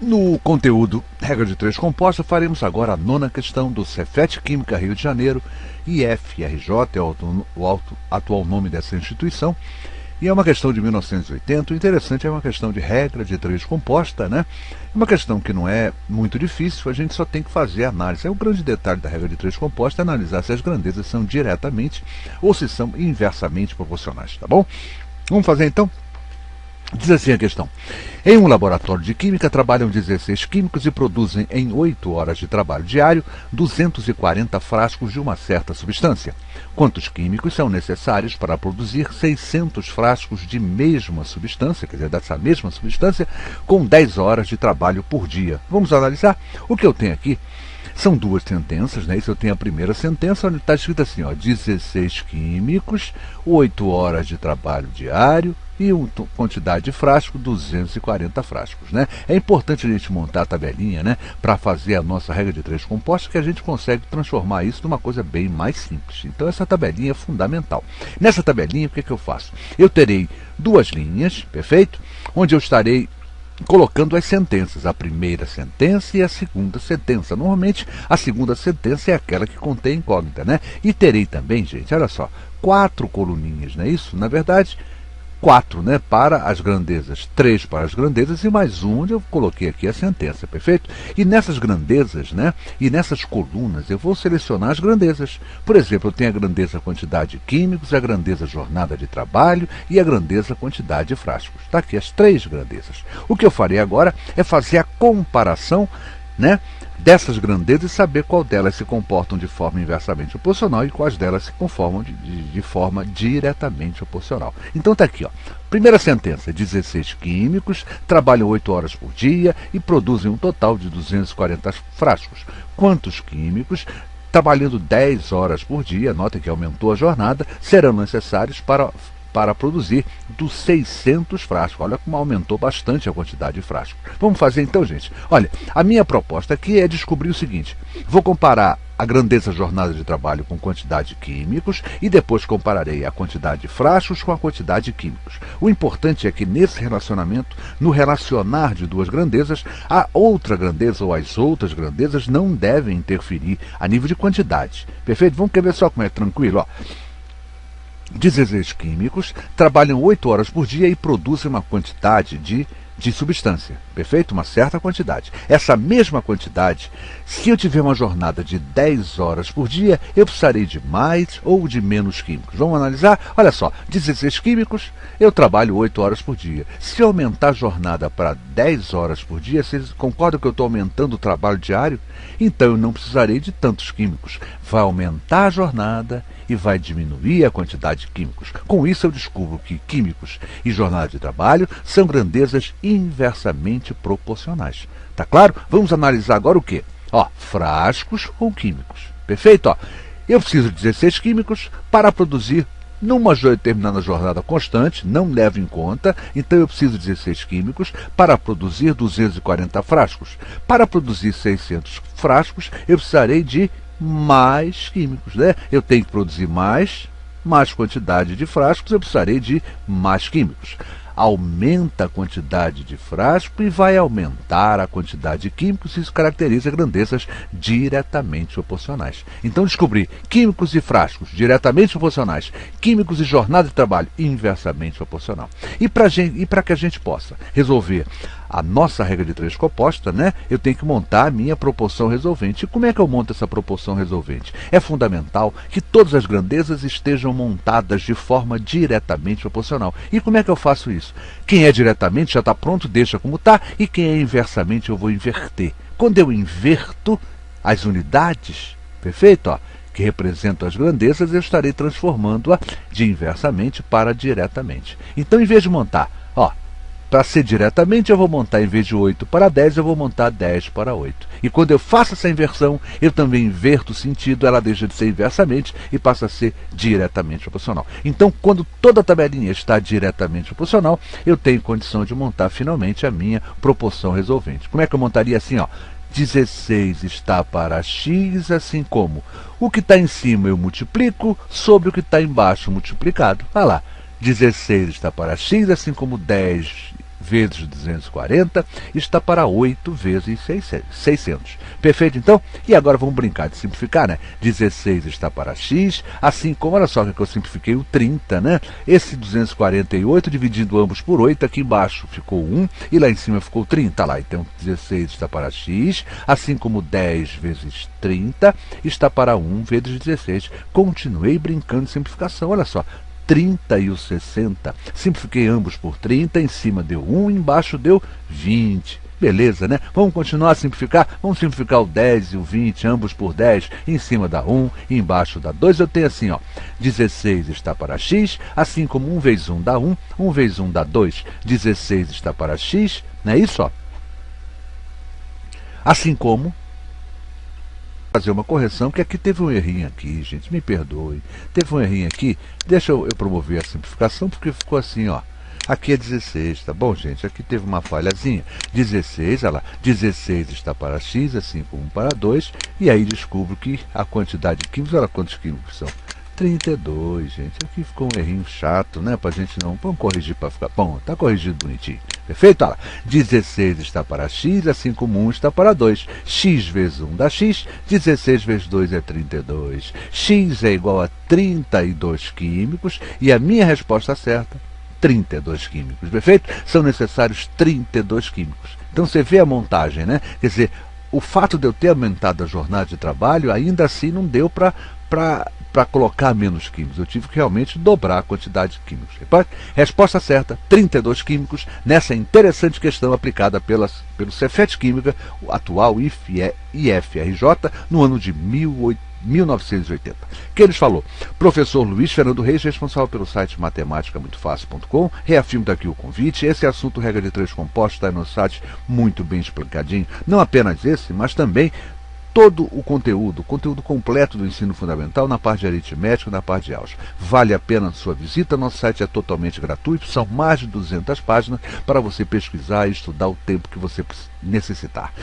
No conteúdo Regra de Três Composta, faremos agora a nona questão do Cefet Química Rio de Janeiro, IFRJ, é o atual nome dessa instituição, e é uma questão de 1980. O interessante é uma questão de regra de três composta, né? É uma questão que não é muito difícil, a gente só tem que fazer a análise. É o grande detalhe da regra de três composta, é analisar se as grandezas são diretamente ou se são inversamente proporcionais, tá bom? Vamos fazer então? Diz assim a questão: em um laboratório de química trabalham 16 químicos e produzem em 8 horas de trabalho diário 240 frascos de uma certa substância. Quantos químicos são necessários para produzir 600 frascos de mesma substância, quer dizer, dessa mesma substância, com 10 horas de trabalho por dia? Vamos analisar. O que eu tenho aqui são duas sentenças, né? Isso eu tenho a primeira sentença, onde está escrito assim, ó, 16 químicos, 8 horas de trabalho diário e uma quantidade de frasco, 240 frascos, né? É importante a gente montar a tabelinha, né, para fazer a nossa regra de três compostos, que a gente consegue transformar isso numa coisa bem mais simples. Então essa tabelinha é fundamental. Nessa tabelinha, o que eu faço? Eu terei duas linhas, perfeito? Onde eu estarei colocando as sentenças, a primeira sentença e a segunda sentença. Normalmente a segunda sentença é aquela que contém incógnita, né? E terei também, gente, olha só, 4 coluninhas, não é isso? Na verdade, 4, né, para as grandezas, 3 para as grandezas e mais um onde eu coloquei aqui a sentença, perfeito? E nessas grandezas, né, e nessas colunas eu vou selecionar as grandezas. Por exemplo, eu tenho a grandeza quantidade de químicos, a grandeza jornada de trabalho e a grandeza quantidade de frascos. Está aqui as 3 grandezas. O que eu farei agora é fazer a comparação, né, dessas grandezas e saber qual delas se comportam de forma inversamente proporcional e quais delas se conformam de forma diretamente proporcional. Então está aqui, ó. Primeira sentença: 16 químicos trabalham 8 horas por dia e produzem um total de 240 frascos. Quantos químicos, trabalhando 10 horas por dia, nota que aumentou a jornada, serão necessários para produzir dos 600 frascos? Olha como aumentou bastante a quantidade de frascos. Vamos fazer então, gente? Olha, a minha proposta aqui é descobrir o seguinte: vou comparar a grandeza jornada de trabalho com quantidade de químicos e depois compararei a quantidade de frascos com a quantidade de químicos. O importante é que nesse relacionamento, no relacionar de duas grandezas, a outra grandeza ou as outras grandezas não devem interferir a nível de quantidade. Perfeito? Vamos ver só como é tranquilo, ó. 16 químicos trabalham 8 horas por dia e produzem uma quantidade de substância, perfeito? Uma certa quantidade. Essa mesma quantidade, se eu tiver uma jornada de 10 horas por dia, eu precisarei de mais ou de menos químicos. Vamos analisar? Olha só, 16 químicos, eu trabalho 8 horas por dia. Se eu aumentar a jornada para 10 horas por dia, vocês concordam que eu estou aumentando o trabalho diário? Então eu não precisarei de tantos químicos. Vai aumentar a jornada e vai diminuir a quantidade de químicos. Com isso eu descubro que químicos e jornada de trabalho são grandezas inversamente proporcionais. Tá claro? Vamos analisar agora o quê? Ó, frascos ou químicos. Perfeito? Ó, eu preciso de 16 químicos para produzir numa determinada jornada constante, não levo em conta, então eu preciso de 16 químicos para produzir 240 frascos. Para produzir 600 frascos, eu precisarei de mais químicos, né? Eu tenho que produzir mais quantidade de frascos, eu precisarei de mais químicos. Aumenta a quantidade de frasco e vai aumentar a quantidade de químicos, isso caracteriza grandezas diretamente proporcionais. Então descobri químicos e frascos diretamente proporcionais, químicos e jornada de trabalho inversamente proporcional. E para que a gente possa resolver a nossa regra de três composta, né, eu tenho que montar a minha proporção resolvente. E como é que eu monto essa proporção resolvente? É fundamental que todas as grandezas estejam montadas de forma diretamente proporcional. E como é que eu faço isso? Quem é diretamente já está pronto, deixa como está, e quem é inversamente eu vou inverter. Quando eu inverto as unidades, perfeito? Ó, que representam as grandezas, eu estarei transformando-a de inversamente para diretamente. Então, em vez de montar, ó, para ser diretamente, eu vou montar, em vez de 8 para 10, eu vou montar 10 para 8. E quando eu faço essa inversão, eu também inverto o sentido, ela deixa de ser inversamente e passa a ser diretamente proporcional. Então, quando toda a tabelinha está diretamente proporcional, eu tenho condição de montar finalmente a minha proporção resolvente. Como é que eu montaria assim, ó? 16 está para x, assim como o que está em cima eu multiplico sobre o que está embaixo multiplicado. Olha lá, 16 está para x, assim como 10 vezes 240 está para 8 vezes 600. Perfeito, então? E agora vamos brincar de simplificar, né? 16 está para x, assim como, olha só que eu simplifiquei o 30, né? Esse 248, dividindo ambos por 8, aqui embaixo ficou 1 e lá em cima ficou 30. Lá, então 16 está para x, assim como 10 vezes 30 está para 1 vezes 16. Continuei brincando de simplificação, olha só. 30 e o 60. Simplifiquei ambos por 30, em cima deu 1, embaixo deu 20. Beleza, né? Vamos continuar a simplificar? Vamos simplificar o 10 e o 20, ambos por 10, em cima dá 1, embaixo dá 2. Eu tenho assim, ó, 16 está para x, assim como 1 vezes 1 dá 1, 1 vezes 1 dá 2, 16 está para x, não é isso? Ó? Assim como fazer uma correção, que aqui teve um errinho aqui, gente, me perdoe. Teve um errinho aqui, deixa eu promover a simplificação, porque ficou assim, ó. Aqui é 16, tá bom, gente? Aqui teve uma falhazinha. 16, olha lá, 16 está para x, assim como para 2, e aí descubro que a quantidade de químicos, olha quantos químicos são. 32, gente. Aqui ficou um errinho chato, né? Pra gente não. Vamos corrigir para ficar bom. Tá corrigido bonitinho. Perfeito? Olha lá. 16 está para x, assim como 1 está para 2. X vezes 1 dá x. 16 vezes 2 é 32. X é igual a 32 químicos. E a minha resposta certa, 32 químicos. Perfeito? São necessários 32 químicos. Então você vê a montagem, né? Quer dizer, o fato de eu ter aumentado a jornada de trabalho, ainda assim não deu para colocar menos químicos. Eu tive que realmente dobrar a quantidade de químicos. Resposta certa, 32 químicos, nessa interessante questão aplicada pelo Cefet Química, o atual IFRJ, no ano de 1980. Que eles falou? Professor Luiz Fernando Reis, responsável pelo site matematica-muito-fácil.com. Reafirmo daqui o convite. Esse assunto, regra de 3 compostos, está no site muito bem explicadinho. Não apenas esse, mas também todo o conteúdo completo do ensino fundamental na parte de aritmética, na parte de álgebra. Vale a pena a sua visita, nosso site é totalmente gratuito, são mais de 200 páginas para você pesquisar e estudar o tempo que você necessitar.